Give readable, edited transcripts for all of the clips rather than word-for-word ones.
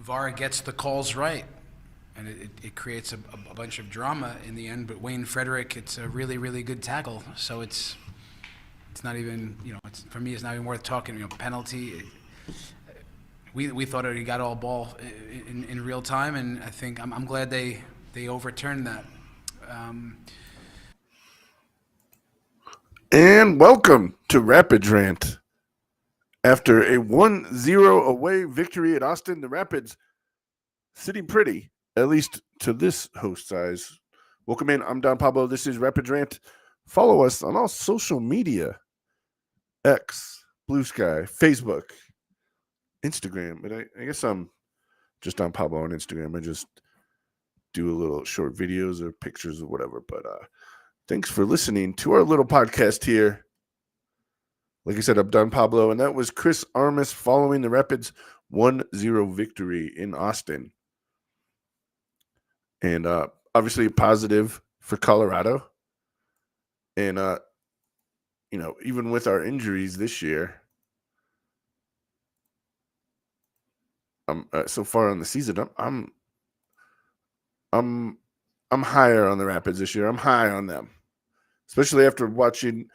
VAR gets the calls right, and it creates a bunch of drama in the end. But Wayne Frederick, it's a really, really good tackle. So it's not even, for me, it's not even worth talking. Penalty. We thought he got all ball in real time, and I think I'm glad they overturned that. Um, And welcome to Rapids Rant. After a 1-0 away victory at Austin, the Rapids sitting pretty, at least to this host size. Welcome in. I'm Don Pablo. This is Rapids Rant. Follow us on all social media: X, Blue Sky, Facebook, Instagram. And I guess I'm just Don Pablo on Instagram. I just do a little short videos or pictures or whatever. But thanks for listening to our little podcast here. Like I said, I'm Don Pablo, and that was Chris Armas following the Rapids 1-0 victory in Austin. And obviously positive for Colorado. And, even with our injuries this year, so far on the season, I'm higher on the Rapids this year. I'm high on them, especially after watching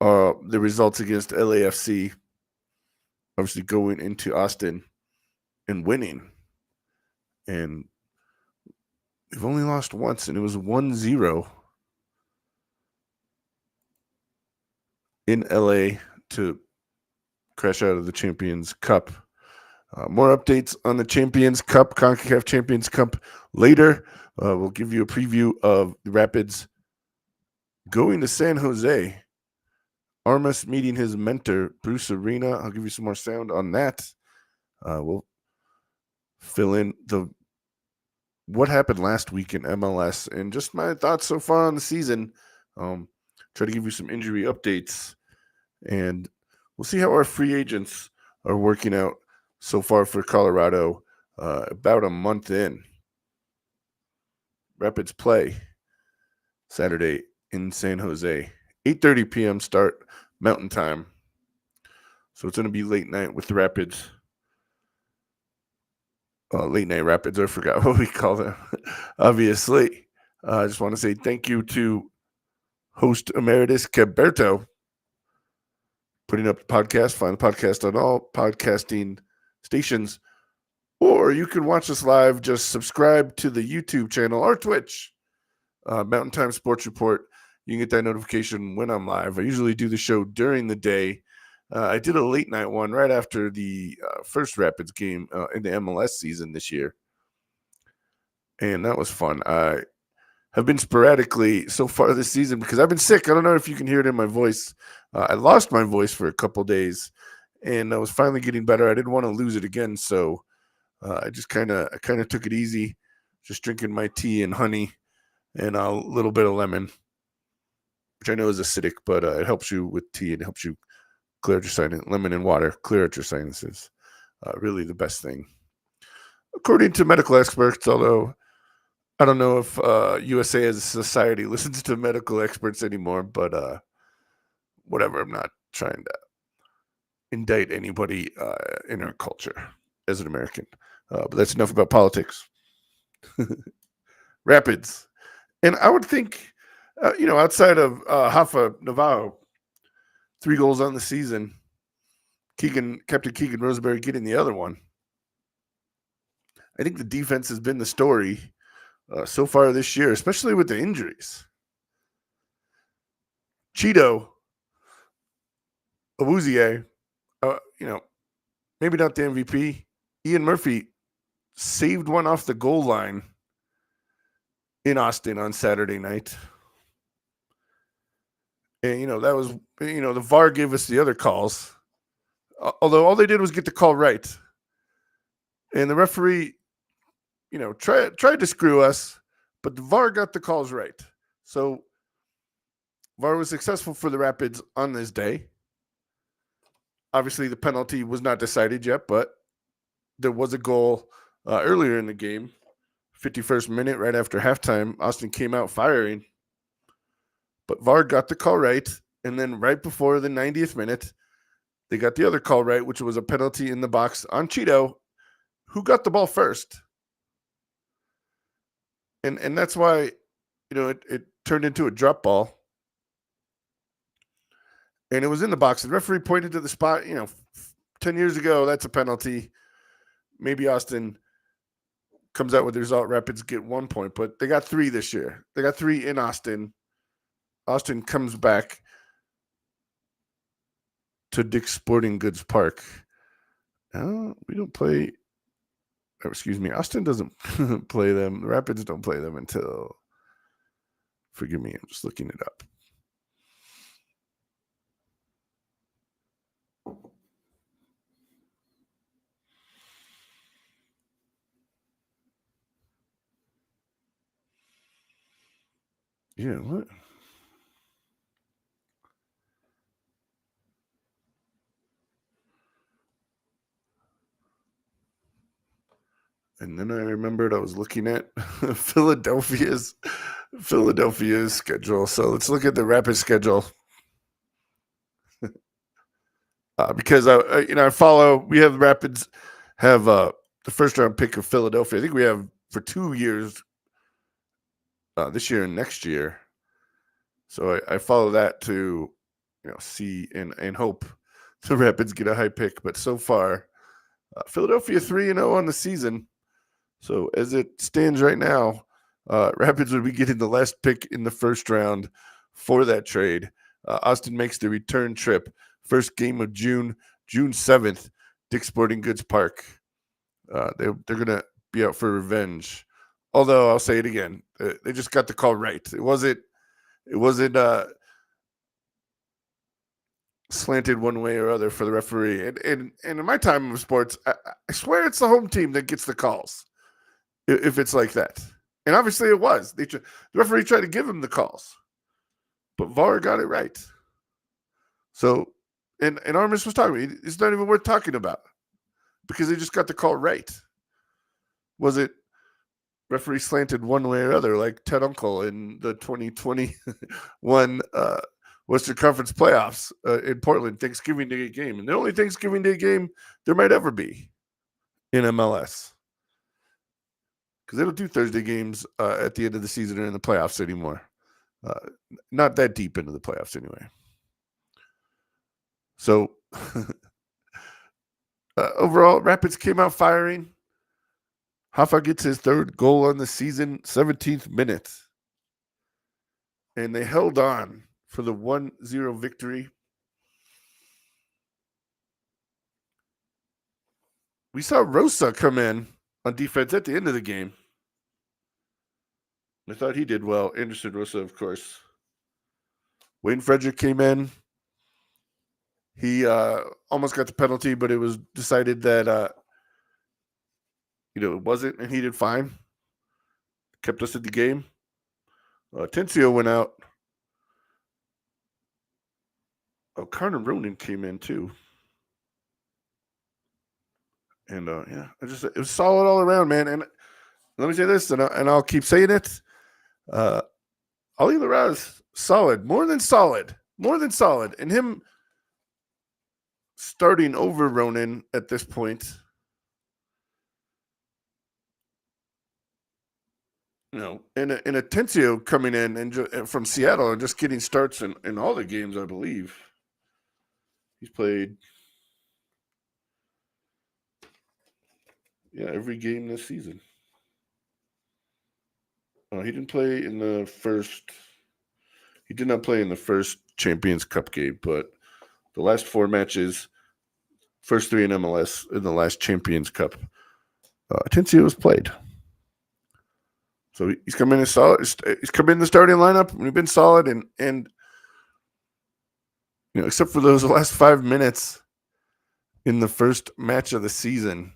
the results against LAFC, obviously going into Austin and winning. And we've only lost once, and it was 1-0 in LA to crash out of the Champions Cup. More updates on the Champions Cup, CONCACAF Champions Cup later. We'll give you a preview of the Rapids going to San Jose. Armas meeting his mentor, Bruce Arena. I'll give you some more sound on that. We'll fill in what happened last week in MLS and just my thoughts so far on the season. Try to give you some injury updates, and we'll see how our free agents are working out so far for Colorado. About a month in, Rapids play Saturday in San Jose, 8:30 p.m. start Mountain Time. So it's going to be late night with the Rapids. Late night Rapids, I forgot what we call them. Obviously, I just want to say thank you to host emeritus Caberto putting up the podcast. Find the podcast on all podcasting stations, or you can watch us live. Just subscribe to the YouTube channel or Twitch, Mountain Time Sports Report. You can get that notification when I'm live. I usually do the show during the day. I did a late night one right after the first Rapids game in the MLS season this year, and that was fun. I have been sporadically so far this season because I've been sick. I don't know if you can hear it in my voice. I lost my voice for a couple days, and I was finally getting better. I didn't want to lose it again, so I just kind of took it easy, just drinking my tea and honey and a little bit of lemon, which I know is acidic, but it helps you with tea. It helps you clear out your sinuses. Lemon and water clear out your sinuses. Really the best thing, according to medical experts. Although I don't know if USA as a society listens to medical experts anymore, but whatever. I'm not trying to indict anybody in our culture as an American. But that's enough about politics. Rapids. And I would think, outside of Hafa Navarro, 3 goals on the season, Captain Keegan Rosenberry getting the other one. I think the defense has been the story so far this year, especially with the injuries. Cheeto, Awuzie, maybe not the MVP. Ian Murphy saved one off the goal line in Austin on Saturday night. And, that was, the VAR gave us the other calls. Although all they did was get the call right. And the referee, tried to screw us, but the VAR got the calls right. So VAR was successful for the Rapids on this day. Obviously, the penalty was not decided yet, but there was a goal earlier in the game, 51st minute, right after halftime. Austin came out firing, but VAR got the call right. And then right before the 90th minute, they got the other call right, which was a penalty in the box on Cheeto, who got the ball first. And that's why, it turned into a drop ball. And it was in the box. The referee pointed to the spot, 10 years ago, that's a penalty. Maybe Austin comes out with the result. Rapids get 1 point, but they got 3 this year. They got 3 in Austin. Austin comes back to Dick's Sporting Goods Park. We don't play. Excuse me. Austin doesn't play them. The Rapids don't play them until. Forgive me. I'm just looking it up. Yeah, what? And then I remembered I was looking at Philadelphia's schedule. So let's look at the Rapids schedule. Because I follow. We have Rapids have the first round pick of Philadelphia. I think we have for 2 years, this year and next year. So I follow that to, see and hope the Rapids get a high pick. But so far, Philadelphia 3-0 on the season. So as it stands right now, Rapids would be getting the last pick in the first round for that trade. Austin makes the return trip. First game of June 7th, Dick's Sporting Goods Park. They're going to be out for revenge. Although I'll say it again, they just got the call right. It wasn't slanted one way or other for the referee. And in my time of sports, I swear it's the home team that gets the calls if it's like that. And obviously it was. The referee tried to give him the calls, but VAR got it right. So, and Armis was talking, it's not even worth talking about because they just got the call right. Was it referee slanted one way or other, like Ted Uncle in the 2021 Western Conference playoffs in Portland, Thanksgiving Day game? And the only Thanksgiving Day game there might ever be in MLS. Because they don't do Thursday games at the end of the season or in the playoffs anymore. Not that deep into the playoffs anyway. So overall, Rapids came out firing. Hoffa gets his 3rd goal on the season, 17th minute. And they held on for the 1-0 victory. We saw Rosa come in on defense at the end of the game. I thought he did well. Anderson Rosa, of course. Wayne Frederick came in. He almost got the penalty, but it was decided that it wasn't, and he did fine. Kept us at the game. Tencio went out. Oh, Carter Ronan came in too. And it was solid all around, man. And let me say this, and I'll keep saying it. Ali Larraz, solid, more than solid. And him starting over Ronan at this point, and a Tencio coming in and from Seattle and just getting starts in all the games, I believe. He's played every game this season. He didn't play in the first. He did not play in the first Champions Cup game, but the last 4 matches, first 3 in MLS, in the last Champions Cup, Tencio was played. So he's come in as solid. He's come in the starting lineup, and he's been solid. And except for those last 5 minutes in the first match of the season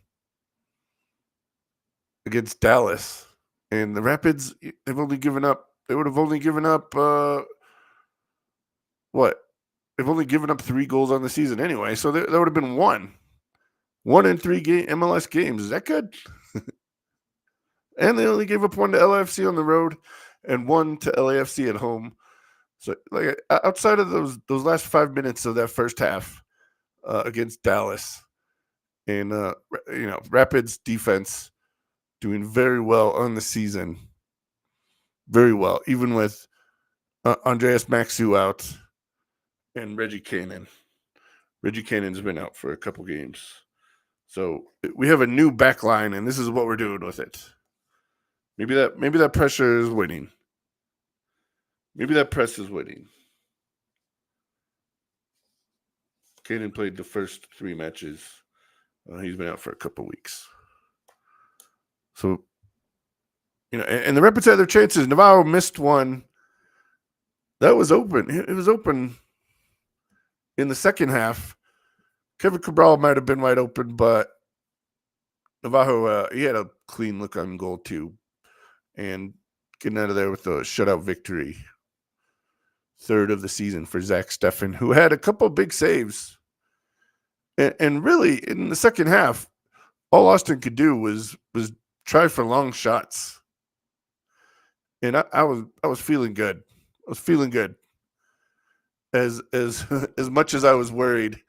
against Dallas, and the Rapids, they've only given up. They would have only given up what? They've only given up 3 goals on the season anyway. So there would have been 1 in 3 MLS games. Is that good? And they only gave up 1 to LAFC on the road and 1 to LAFC at home. So, outside of those last 5 minutes of that first half against Dallas And Rapids defense doing very well on the season, very well, even with Andreas Maxu out and Reggie Cannon. Reggie Cannon's been out for a couple games. So we have a new back line, and this is what we're doing with it. Maybe that pressure is winning. Maybe that press is winning. Cannon played the first 3 matches. He's been out for a couple weeks. So, and the Rapids had their chances. Navarro missed one. That was open. It was open in the second half. Kevin Cabral might have been wide open, but Navarro, he had a clean look on goal too. And getting out of there with a shutout victory. 3rd of the season for Zach Steffen, who had a couple big saves. And really, in the second half, all Austin could do was try for long shots. And I was feeling good. I was feeling good. As as much as I was worried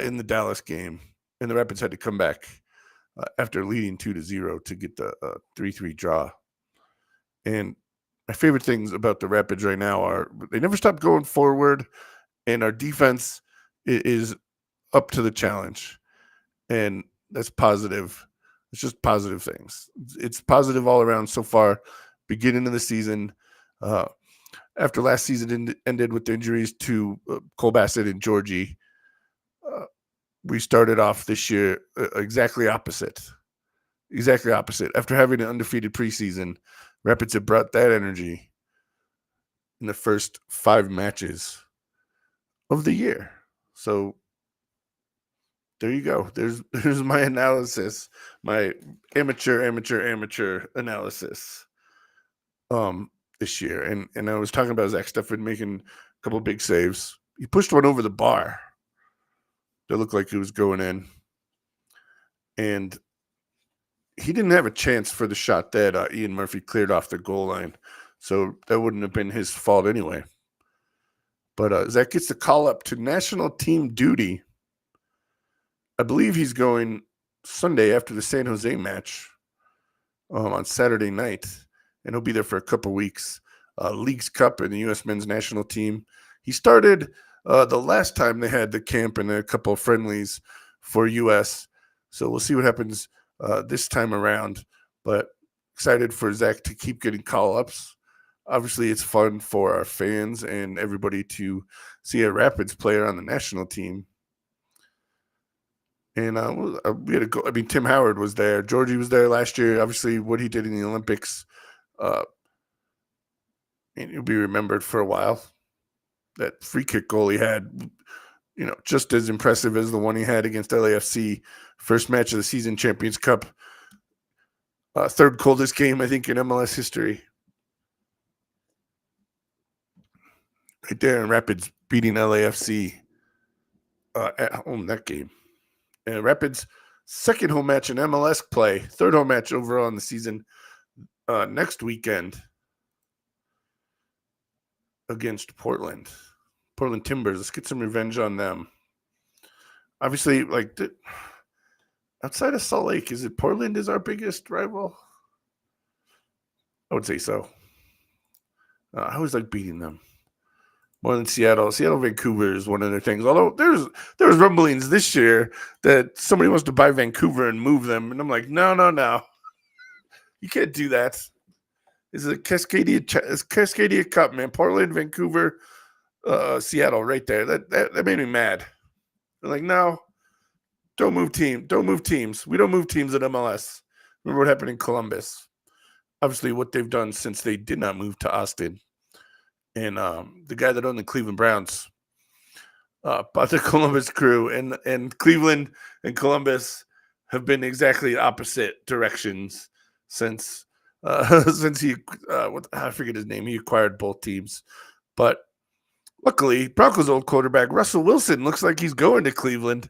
in the Dallas game, and the Rapids had to come back after leading 2-0 to get the 3-3 draw. And my favorite things about the Rapids right now are they never stop going forward, and our defense is up to the challenge. And that's positive. It's just positive things. It's positive all around so far. Beginning of the season, after last season ended with injuries to Cole Bassett and Georgie, we started off this year exactly opposite. Exactly opposite. After having an undefeated preseason, Rapids have brought that energy in the first 5 matches of the year. So there you go. There's my analysis, my amateur analysis this year. And I was talking about Zach Steffen making a couple of big saves. He pushed one over the bar that looked like it was going in. And he didn't have a chance for the shot that Ian Murphy cleared off the goal line. So that wouldn't have been his fault anyway. But Zach gets the call up to national team duty. I believe he's going Sunday after the San Jose match on Saturday night, and he'll be there for a couple weeks. Leagues Cup and the U.S. men's national team. He started the last time they had the camp and a couple of friendlies for U.S., so we'll see what happens this time around. But excited for Zach to keep getting call-ups. Obviously, it's fun for our fans and everybody to see a Rapids player on the national team. And we had a go. I mean, Tim Howard was there. Georgie was there last year. Obviously, what he did in the Olympics, and he'll be remembered for a while. That free kick goal he had, just as impressive as the one he had against LAFC, first match of the season, Champions Cup. 3rd coldest game, I think, in MLS history. Right there in Rapids beating LAFC at home that game. And Rapids' 2nd home match in MLS play, 3rd home match overall in the season next weekend against Portland Timbers. Let's get some revenge on them. Obviously, outside of Salt Lake, is it Portland is our biggest rival? I would say so. I always like beating them more than Seattle. Vancouver is one of their things. Although there was rumblings this year that somebody wants to buy Vancouver and move them, and I'm like, no, you can't do that. This is a Cascadia Cup, man. Portland, Vancouver, Seattle, right there. That made me mad. They're like, no, don't move teams. We don't move teams at MLS. Remember what happened in Columbus? Obviously, what they've done since they did not move to Austin. And the guy that owned the Cleveland Browns bought the Columbus Crew, and Cleveland and Columbus have been exactly opposite directions since he I forget his name. He acquired both teams, but luckily, Broncos' old quarterback Russell Wilson looks like he's going to Cleveland.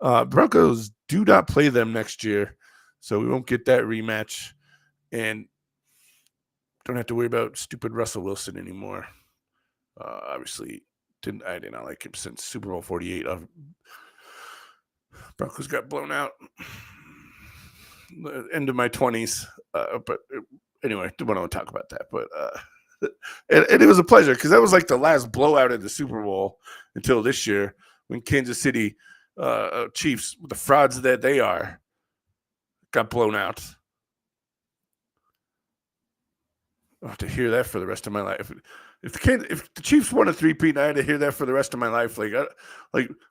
Broncos do not play them next year, so we won't get that rematch, and don't have to worry about stupid Russell Wilson anymore. Obviously, I did not like him since Super Bowl 48. Broncos got blown out. The end of my 20s. But anyway, don't want to talk about that. But and it was a pleasure because that was like the last blowout of the Super Bowl until this year when Kansas City Chiefs, the frauds that they are, got blown out. I'll have to hear that for the rest of my life. If the Chiefs won a three-peat, I had to hear that for the rest of my life. Like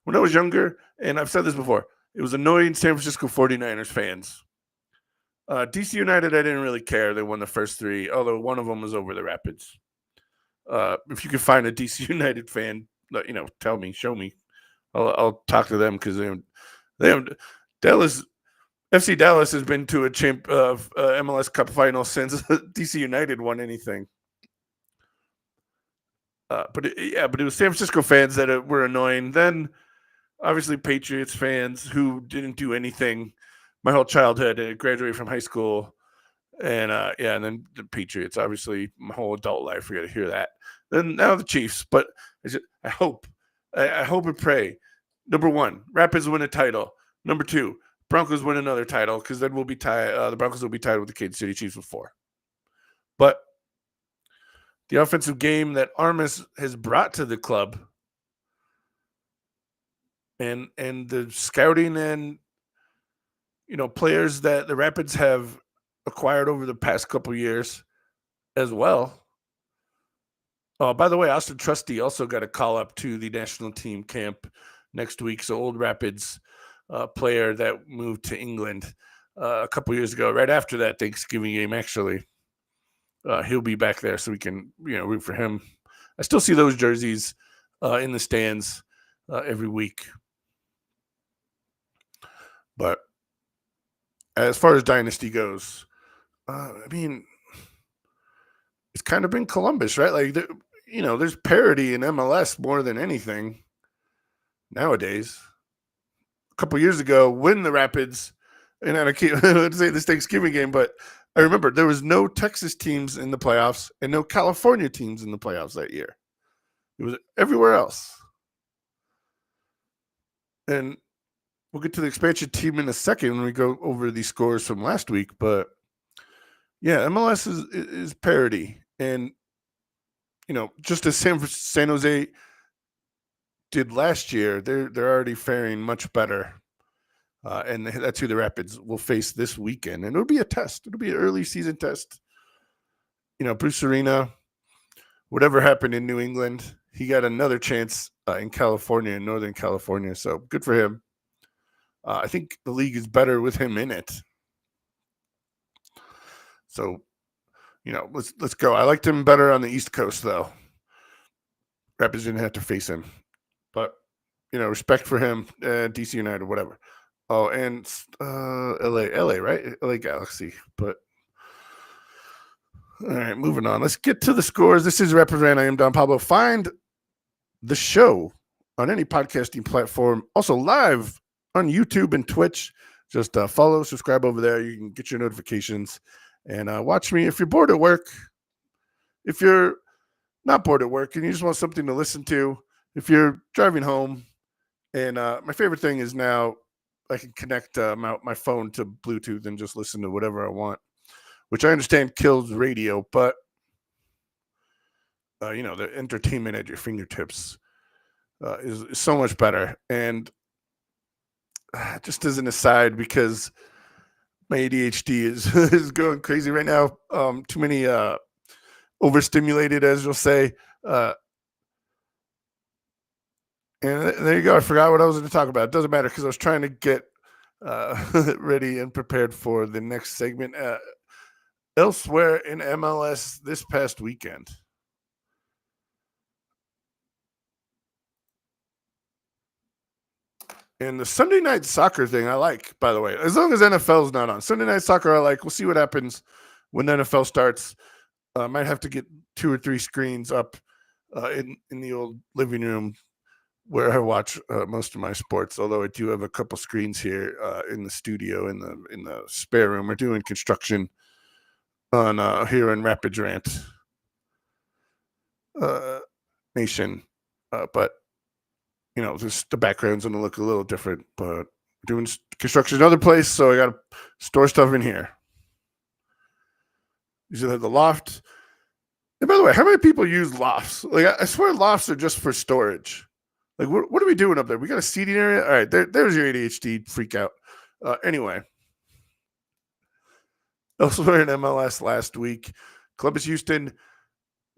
when I was younger, and I've said this before, it was annoying San Francisco 49ers fans. DC United, I didn't really care. They won the first three, although one of them was over the Rapids. If you can find a DC United fan, tell me, show me. I'll talk to them because they have Dallas. FC Dallas has been to a MLS Cup final since DC United won anything. But it was San Francisco fans that were annoying. Then, obviously, Patriots fans who didn't do anything my whole childhood. I graduated from high school, and and then the Patriots. Obviously, my whole adult life, we got to hear that. Then now the Chiefs. But I hope and pray. Number one, Rapids win a title. Number two, Broncos win another title because then we'll be tied. The Broncos will be tied with the Kansas City Chiefs with 4. But the offensive game that Armas has brought to the club, and the scouting and players that the Rapids have acquired over the past couple years, as well. Oh, by the way, Austin Trusty also got a call up to the national team camp next week. So Old Rapids player that moved to England a couple years ago, right after that Thanksgiving game, actually. He'll be back there, so we can root for him. I still see those jerseys in the stands every week. But as far as dynasty goes, it's kind of been Columbus, right? Like, there's parity in MLS more than anything nowadays. A couple years ago, when the Rapids, and I can't say this Thanksgiving game, but I remember there was no Texas teams in the playoffs and no California teams in the playoffs that year. It was everywhere else. And we'll get to the expansion team in a second when we go over these scores from last week. But yeah, MLS is parity. And, just as San Jose did last year, they're already faring much better. And that's who the Rapids will face this weekend. And it'll be a test. It'll be an early season test. Bruce Arena, whatever happened in New England, he got another chance in California, in Northern California. So good for him. I think the league is better with him in it. So, let's go. I liked him better on the East Coast, though. Rapids didn't have to face him. But, respect for him, DC United, whatever. Oh, and LA, right? LA Galaxy. But, all right, moving on. Let's get to the scores. This is Rapid Rant. I am Don Pablo. Find the show on any podcasting platform. Also live on YouTube and Twitch. Just follow, subscribe over there. You can get your notifications and watch me if you're bored at work. If you're not bored at work and you just want something to listen to, if you're driving home. And my favorite thing is now I can connect my phone to Bluetooth and just listen to whatever I want, which I understand kills radio, but the entertainment at your fingertips is so much better. And just as an aside, because my ADHD is going crazy right now. Too many overstimulated, as you'll say. And there you go. I forgot what I was going to talk about. It doesn't matter because I was trying to get ready and prepared for the next segment. Elsewhere in MLS this past weekend. And the Sunday night soccer thing I like, by the way, as long as NFL is not on. Sunday night soccer I like. We'll see what happens when the NFL starts. Might have to get 2 or 3 screens up in the old living room where I watch most of my sports. Although I do have a couple screens here in the studio in the spare room. We're doing construction on here in Rapid Rant Nation, but just the background's gonna look a little different. But doing construction in another place, so I got to store stuff in here. You have the loft. And by the way, how many people use lofts? Like, I swear lofts are just for storage. Like, what are we doing up there? We got a seating area? All right, there's your ADHD freak out. Anyway, elsewhere in MLS last week, Columbus Houston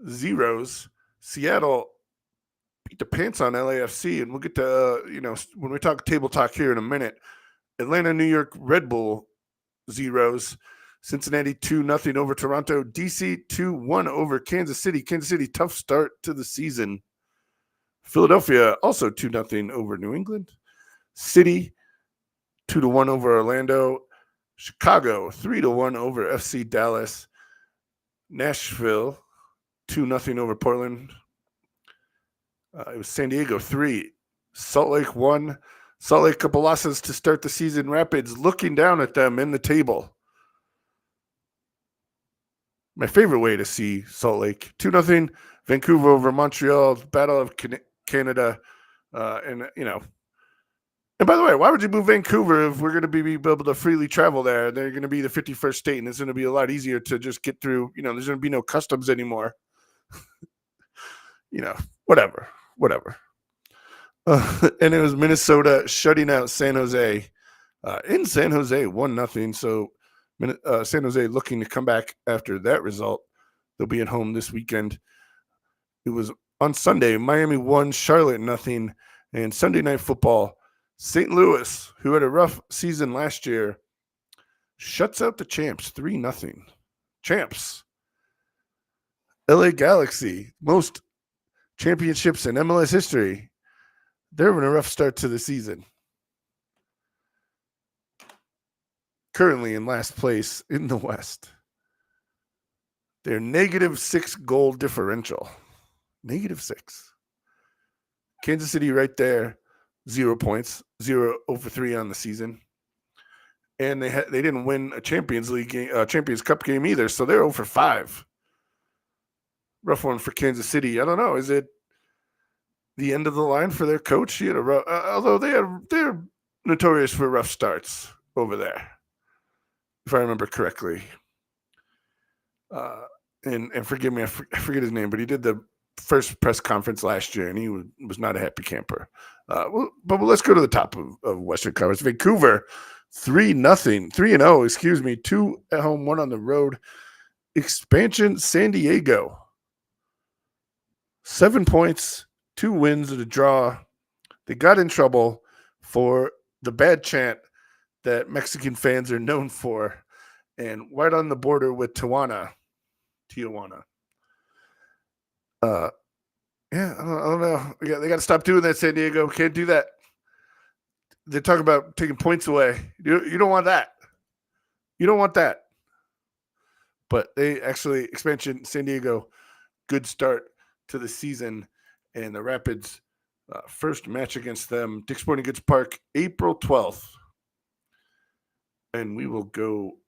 zeros. Seattle beat the pants on LAFC, and we'll get to, when we talk table talk here in a minute. Atlanta, New York, Red Bull zeros. Cincinnati 2-0 over Toronto. DC 2-1 over Kansas City. Kansas City, tough start to the season. Philadelphia also 2-0 over New England. City 2-1 over Orlando. Chicago 3-1 over FC Dallas. Nashville 2-0 over Portland. It was San Diego 3. Salt Lake 1. Salt Lake, couple losses to start the season. Rapids looking down at them in the table. My favorite way to see Salt Lake. 2-0 Vancouver over Montreal. Battle of Canada. And by the way, why would you move Vancouver if we're going to be able to freely travel there? They're going to be the 51st state, and it's going to be a lot easier to just get through. There's going to be no customs anymore. Whatever. And it was Minnesota shutting out San Jose. In San Jose, 1-0. So San Jose looking to come back after that result. They'll be at home this weekend. It was on Sunday. Miami 1, Charlotte 0. And Sunday Night Football, St. Louis, who had a rough season last year, shuts out the champs 3-0. Champs. LA Galaxy, most championships in MLS history. They're having a rough start to the season. Currently in last place in the West. They're -6 goal differential. -6. Kansas City right there, 0 points, 0-3 on the season. And they didn't win a Champions League game, Champions Cup game either, so they're 0-5. Rough one for Kansas City. I don't know. Is it the end of the line for their coach? He had a rough, although they're notorious for rough starts over there, if I remember correctly. And forgive me, I forget his name, but he did the first press conference last year, and he was not a happy camper. But let's go to the top of Western Conference. Vancouver, 3-0, excuse me, 2 at home, 1 on the road. Expansion, San Diego, 7 points, 2 wins and a draw. They got in trouble for the bad chant that Mexican fans are known for, and right on the border with Tijuana. Yeah, I don't know. They got to stop doing that, San Diego. Can't do that. They talk about taking points away. You don't want that. You don't want that. But they actually, expansion, San Diego, good start to the season. And the Rapids, first match against them, Dick's Sporting Goods Park, April 12th. And we will go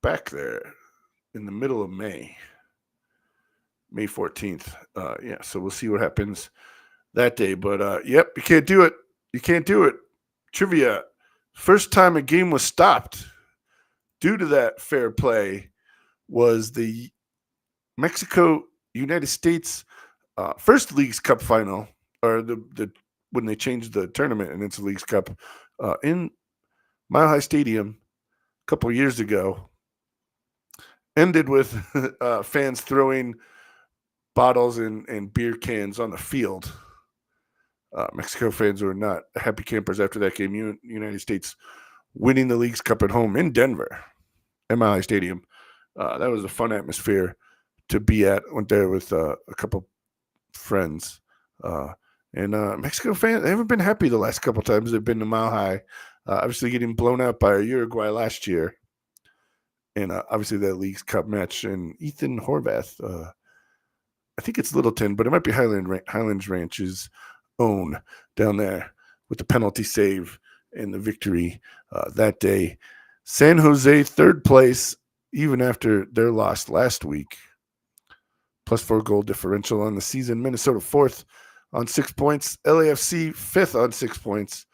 back there in the middle of May 14th. So we'll see what happens that day. But, yep, you can't do it. You can't do it. Trivia, first time a game was stopped due to that fair play was the Mexico-United States first Leagues Cup final, or the when they changed the tournament and it's a Leagues Cup in Mile High Stadium a couple of years ago. Ended with fans throwing bottles and beer cans on the field. Mexico fans were not happy campers after that game. United States winning the Leagues Cup at home in Denver, Mile High Stadium. That was a fun atmosphere to be at. Went there with a couple friends. And Mexico fans, they haven't been happy the last couple times they've been to Mile High. Obviously getting blown out by Uruguay last year. And obviously that Leagues Cup match. And Ethan Horvath, I think it's Littleton, but it might be Highlands Ranch's own down there with the penalty save and the victory that day. San Jose, third place, even after their loss last week. +4 goal differential on the season. Minnesota, fourth on 6 points. LAFC, fifth on 6 points.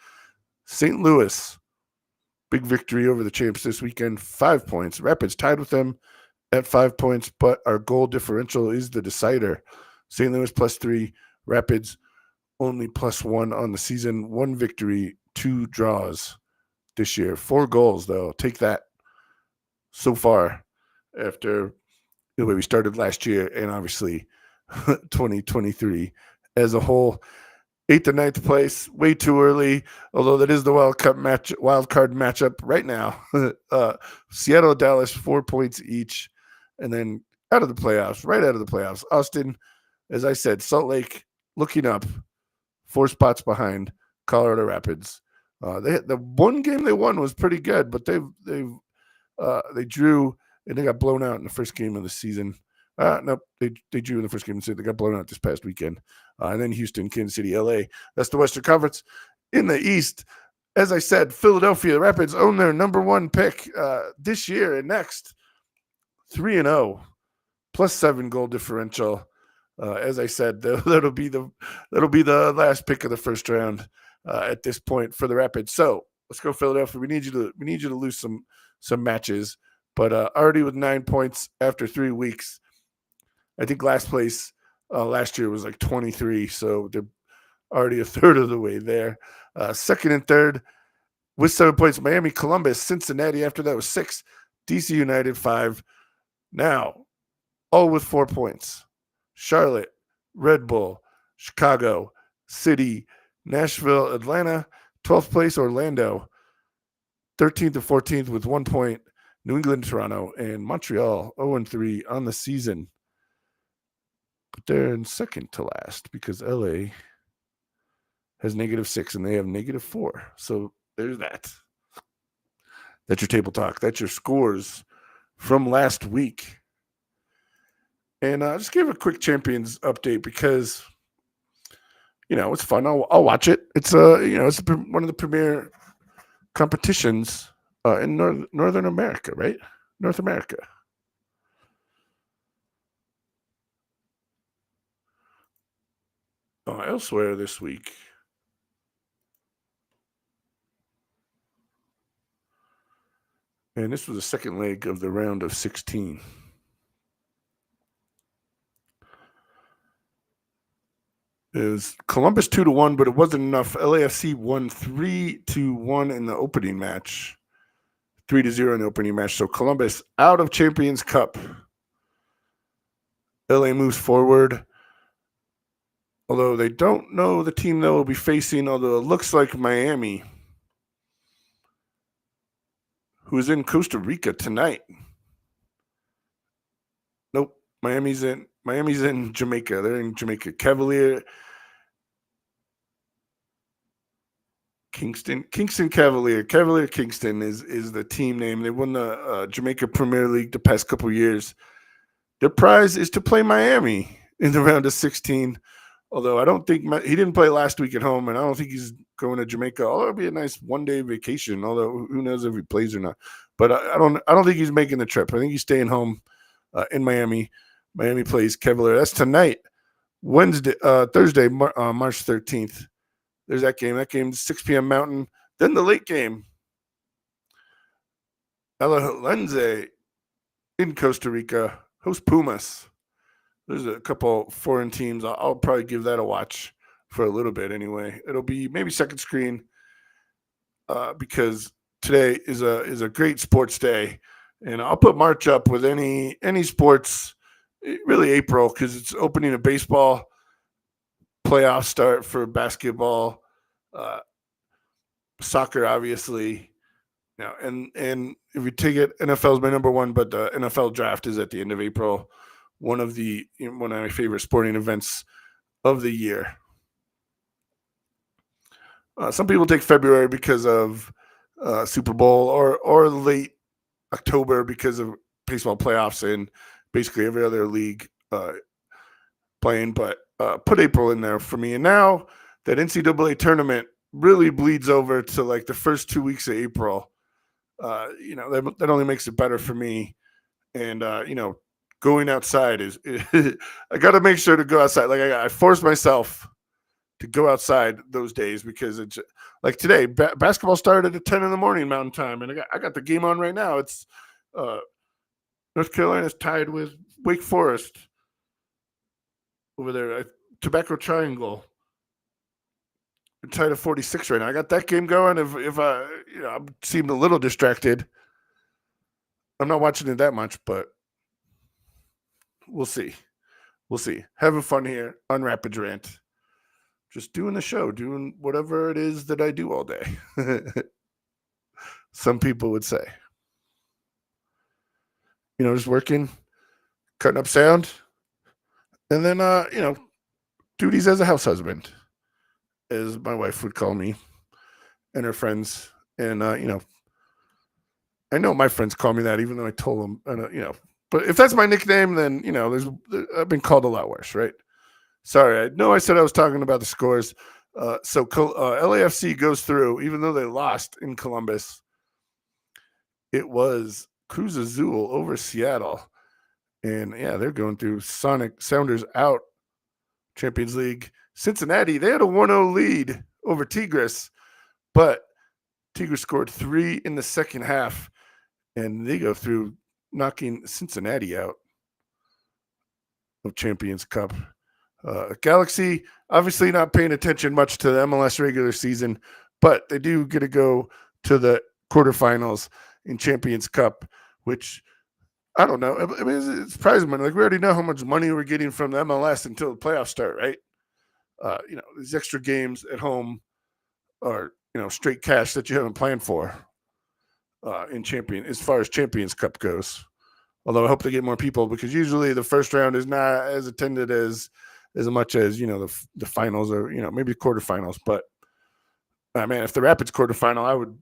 St. Louis, big victory over the champs this weekend, 5 points. Rapids tied with them at 5 points, but our goal differential is the decider. St. Louis +3, Rapids only +1 on the season. 1 victory, 2 draws this year. 4 goals, though. Take that so far after the way we started last year and obviously 2023 as a whole. 8th to 9th place, way too early. Although that is the wild card matchup right now. Seattle, Dallas, 4 points each, and then out of the playoffs, right out of the playoffs. Austin, as I said, Salt Lake looking up, 4 spots behind Colorado Rapids. The one game they won was pretty good, but they drew and they got blown out in the first game of the season. Nope, they drew in the first game. So they got blown out this past weekend. And then Houston, Kansas City, LA. That's the Western Conference. In the East, as I said, Philadelphia Rapids own their number 1 pick this year and next. 3-0, +7 goal differential. As I said, that'll be the last pick of the first round at this point for the Rapids. So let's go, Philadelphia. We need you to lose some matches, but already with 9 points after 3 weeks. I think last place last year was like 23, so they're already a third of the way there. Second and third with 7 points, Miami, Columbus, Cincinnati. After that was 6, DC United 5. Now, all with 4 points. Charlotte, Red Bull, Chicago, City, Nashville, Atlanta. 12th place, Orlando. 13th to 14th with 1 point. New England, Toronto, and Montreal 0-3 on the season. But they're in second to last because LA has -6 and they have -4. So there's that. That's your table talk. That's your scores from last week. And just give a quick Champions update because, it's fun. I'll watch it. It's it's one of the premier competitions in Northern America, right? North America. Elsewhere this week. And this was the second leg of the round of 16. It was Columbus 2-1, but it wasn't enough. LAFC won 3-1 in the opening match. 3-0 in the opening match. So Columbus out of Champions Cup. LA moves forward. Although they don't know the team they will be facing, although it looks like Miami, who is in Costa Rica tonight. Nope, Miami's in Jamaica. They're in Jamaica. Kingston Cavalier. Cavalier Kingston is the team name. They won the Jamaica Premier League the past couple years. Their prize is to play Miami in the round of 16. Although I don't think he didn't play last week at home, and I don't think he's going to Jamaica. Although it'll be a nice one-day vacation. Although who knows if he plays or not? But I don't think he's making the trip. I think he's staying home in Miami. Miami plays Cavalier. That's tonight, Thursday, March 13th. There's that game. That game's 6 p.m. Mountain. Then the late game, Alajuelense in Costa Rica host Pumas. There's a couple foreign teams. I'll probably give that a watch for a little bit anyway. It'll be maybe second screen because today is a great sports day, and I'll put March up with any sports. Really April because it's opening of baseball, playoff start for basketball, soccer obviously. And if you take it, NFL is my number one, but the NFL draft is at the end of April. One of my favorite sporting events of the year. Some people take February because of Super Bowl or late October because of baseball playoffs and basically every other league playing. But put April in there for me. And now that NCAA tournament really bleeds over to like the first 2 weeks of April. That only makes it better for me. And going outside is I got to make sure to go outside. Like I force myself to go outside those days because it's like today. Basketball started at 10 in the morning Mountain Time, and I got the game on right now. It's uh, North Carolina's tied with Wake Forest over there. Tobacco Triangle. We're tied at 46 right now. I got that game going. If I I'm seemed a little distracted. I'm not watching it that much, but we'll see. We'll see. Having fun here on Rapid Rant. Just doing the show, doing whatever it is that I do all day. Some people would say. Just working, cutting up sound, and then duties as a house husband, as my wife would call me, and her friends, and I know my friends call me that, even though I told them, But if that's my nickname, then I've been called a lot worse, right? Sorry, I know I said I was talking about the scores. So LAFC goes through, even though they lost in Columbus. It was Cruz Azul over Seattle. And yeah, they're going through Sonic Sounders out. Champions League. Cincinnati, they had a 1-0 lead over Tigres, but Tigres scored 3 in the second half, and they go through knocking Cincinnati out of Champions Cup. Galaxy, obviously not paying attention much to the MLS regular season, but they do get to go to the quarterfinals in Champions Cup, which I don't know. I mean, it's prize money. Like, we already know how much money we're getting from the MLS until the playoffs start, right? These extra games at home are, straight cash that you haven't planned for as far as Champions Cup goes. Although I hope they get more people, because usually the first round is not as attended as much as the finals, or maybe quarterfinals. But man, if the Rapids quarterfinal, I would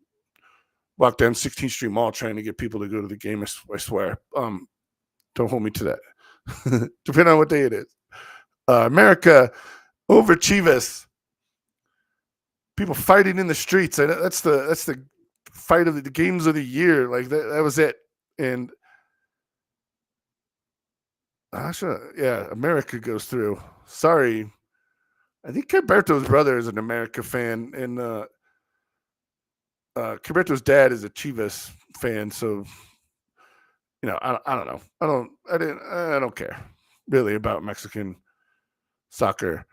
walk down 16th Street Mall trying to get people to go to the game. I swear. Don't hold me to that. Depending on what day it is. America over Chivas. People fighting in the streets. That's the fight of the games of the year. Like that was it. And America goes through. Sorry. I think Caberto's brother is an America fan, and Caberto's dad is a Chivas fan. So, I don't know. I don't care really about Mexican soccer.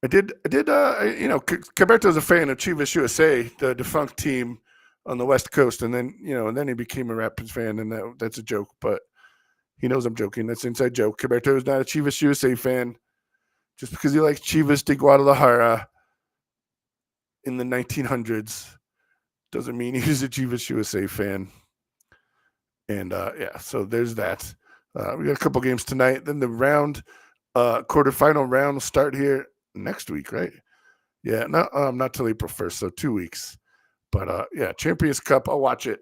Caberto's a fan of Chivas USA, the defunct team on the West Coast, and then he became a Rapids fan, and that's a joke, but he knows I'm joking. That's an inside joke. Caberto is not a Chivas USA fan. Just because he likes Chivas de Guadalajara in the 1900s doesn't mean he's a Chivas USA fan. And so there's that. We got a couple games tonight. Then the quarterfinal round will start here next week, right? Yeah, not till April 1st, so 2 weeks. But Champions Cup, I'll watch it.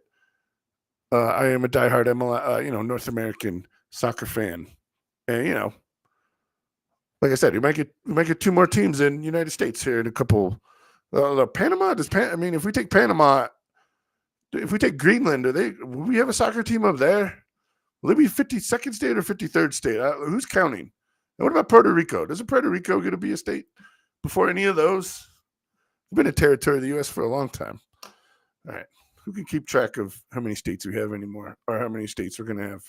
I am a diehard North American soccer fan, and like I said, we might get 2 more teams in United States here in a couple. Panama if we take Panama, if we take Greenland, will we have a soccer team up there? Will it be 52nd state or 53rd state? Who's counting? And what about Puerto Rico? Doesn't Puerto Rico get to be a state before any of those? We've been a territory of the U.S. for a long time. All right. Who can keep track of how many states we have anymore, or how many states we're going to have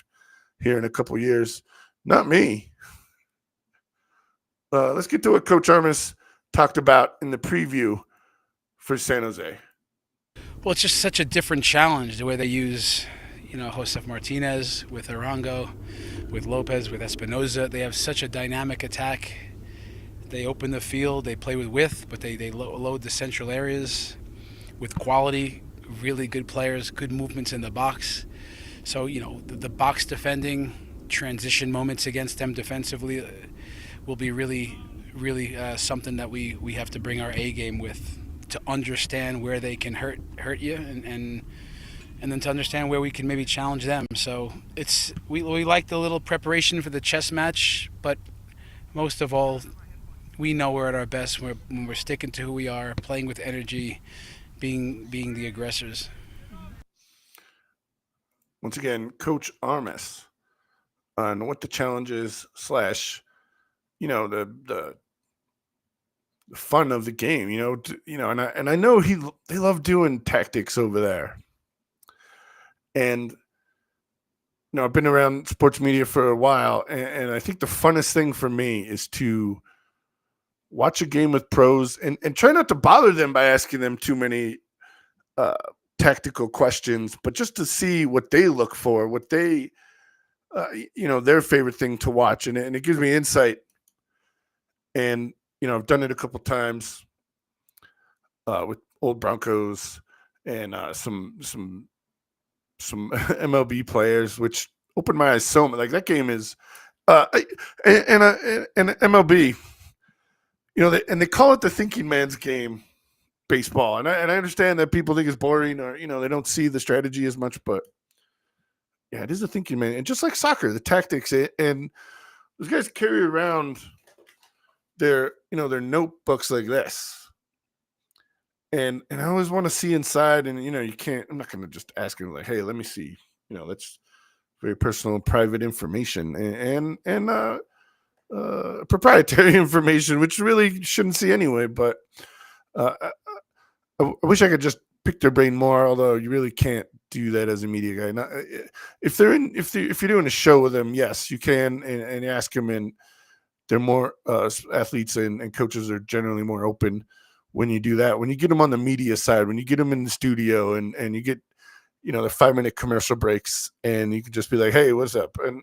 here in a couple years? Not me. Let's get to what Coach Armas talked about in the preview for San Jose. Well, it's just such a different challenge the way they use, Josef Martinez with Arango, with Lopez, with Espinoza. They have such a dynamic attack. They open the field, they play with width, but they load the central areas with quality, really good players, good movements in the box. So, the box defending, transition moments against them defensively will be really, really something that we have to bring our A game with, to understand where they can hurt you, and then to understand where we can maybe challenge them. So we like the little preparation for the chess match, but most of all, we know we're at our best when we're sticking to who we are, playing with energy, being the aggressors. Once again, Coach Armas on what the challenges / the fun of the game, and I know they love doing tactics over there. And I've been around sports media for a while, and I think the funnest thing for me is to watch a game with pros and try not to bother them by asking them too many uh, tactical questions, but just to see what they look for, what they, their favorite thing to watch, and it gives me insight. And I've done it a couple times with old Broncos and some MLB players, which opened my eyes so much. Like that game is, and MLB, they call it the thinking man's game, baseball, and I understand that people think it's boring, or they don't see the strategy as much, but yeah, it is a thinking man, and just like soccer, the tactics, and those guys carry around their notebooks like this. And I always want to see inside, and you can't. I'm not going to just ask him like, "Hey, let me see." That's very personal and private information, and proprietary information, which really shouldn't see anyway. But I wish I could just pick their brain more. Although you really can't do that as a media guy. Not, if you're doing a show with them, yes, you can, and ask them, and they're more athletes and coaches are generally more open when you do that. When you get them on the media side, when you get them in the studio, and you get the 5-minute commercial breaks, and you can just be like, "Hey, what's up?" And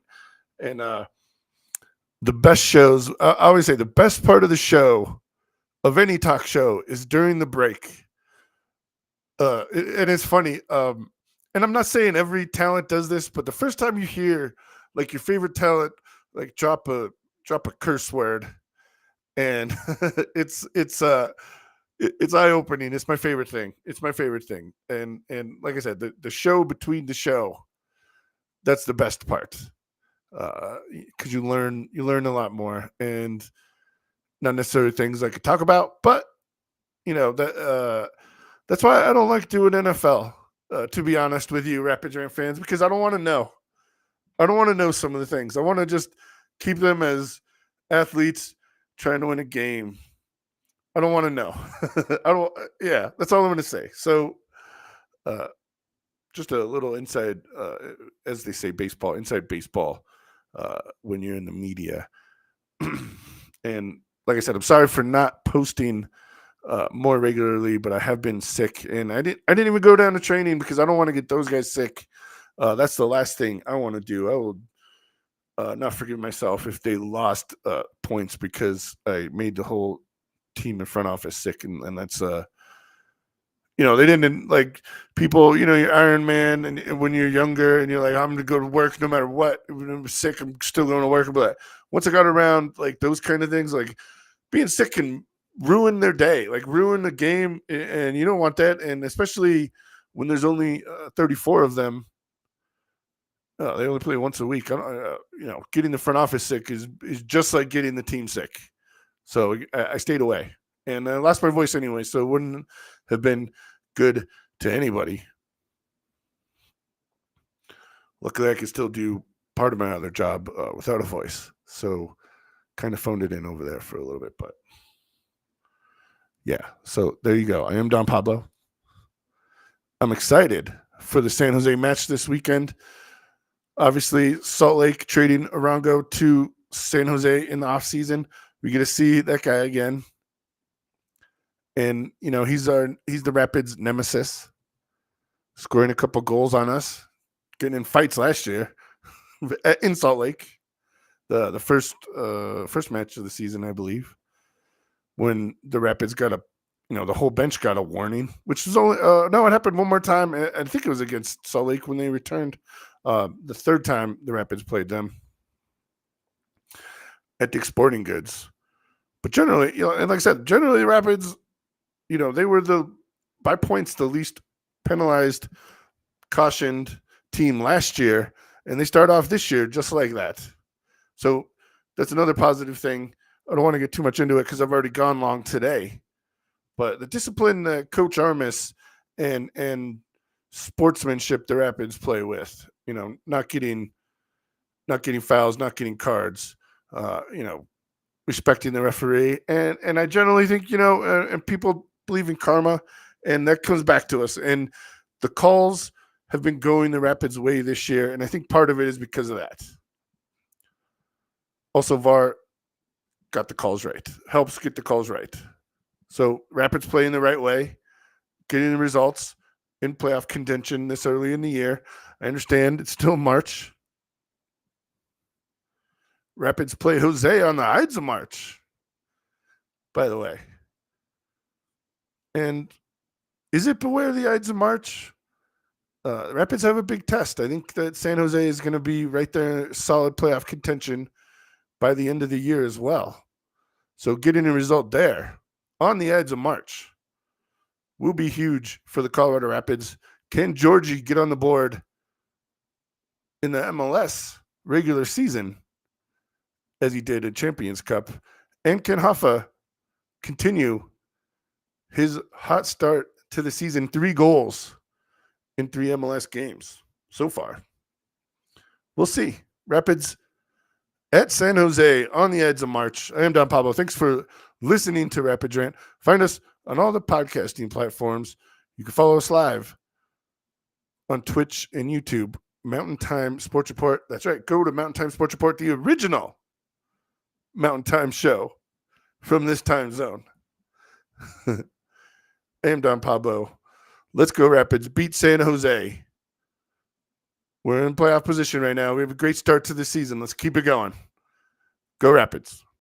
the best shows, I always say, the best part of the show, of any talk show, is during the break. And it's funny. And I'm not saying every talent does this, but the first time you hear like your favorite talent like drop a curse word, and it's eye opening. It's my favorite thing. And like I said, the show between the show, that's the best part, because you learn a lot more, and not necessarily things I could talk about, but that's why I don't like doing NFL. To be honest with you, Rapid Rant fans, because I don't want to know. I don't want to know some of the things. I want to just keep them as athletes trying to win a game. I don't want to know. I don't. Yeah, that's all I'm going to say. So, just a little inside, as they say, inside baseball, when you're in the media. And like I said, I'm sorry for not posting more regularly, but I have been sick, and I didn't even go down to training because I don't want to get those guys sick. That's the last thing I want to do. I will not forgive myself if they lost points because I made the whole team in front office sick, and that's they didn't, like, people, you're Iron Man, and when you're younger and you're like, I'm gonna go to work no matter what. When I'm sick, I'm still going to work. But once I got around like those kind of things, like being sick can ruin their day, like ruin the game, and you don't want that. And especially when there's only 34 of them, they only play once a week. Getting the front office sick is just like getting the team sick. So I stayed away, and I lost my voice anyway, so it wouldn't have been good to anybody. Luckily, I can still do part of my other job without a voice, so kind of phoned it in over there for a little bit, but yeah. So there you go. I am Don Pablo. I'm excited for the San Jose match this weekend. Obviously, Salt Lake trading Arango to San Jose in the offseason. We get to see that guy again. And, he's the Rapids nemesis, scoring a couple goals on us, getting in fights last year in Salt Lake, the first match of the season, I believe, when the Rapids got the whole bench got a warning, which was only, no, it happened one more time. I think it was against Salt Lake when they returned. The third time the Rapids played them at Dick's Sporting Goods. But generally, and like I said, generally the Rapids, they were by points the least penalized, cautioned team last year, and they start off this year just like that. So that's another positive thing. I don't want to get too much into it because I've already gone long today. But the discipline that Coach Armas and sportsmanship the Rapids play with, not getting fouls, not getting cards, respecting the referee, and I generally think, and people believe in karma, and that comes back to us. And the calls have been going the Rapids' way this year, and I think part of it is because of that. Also, VAR got the calls right, helps get the calls right. So Rapids playing the right way, getting the results in playoff contention this early in the year. I understand it's still March. Rapids play Jose on the Ides of March, by the way. And is it beware the Ides of March? Rapids have a big test. I think that San Jose is going to be right there, solid playoff contention by the end of the year as well. So getting a result there on the Ides of March will be huge for the Colorado Rapids. Can Georgie get on the board in the MLS regular season as he did at Champions Cup? And can Hoffa continue his hot start to the season? 3 goals in 3 MLS games so far. We'll see. Rapids at San Jose on the Ides of March. I am Don Pablo. Thanks for listening to Rapids Rant. Find us on all the podcasting platforms. You can follow us live on Twitch and YouTube. Mountain Time Sports Report. That's right. Go to Mountain Time Sports Report, the original Mountain Time show from this time zone. I am Don Pablo. Let's go Rapids. Beat San Jose. We're in playoff position right now. We have a great start to the season. Let's keep it going. Go Rapids.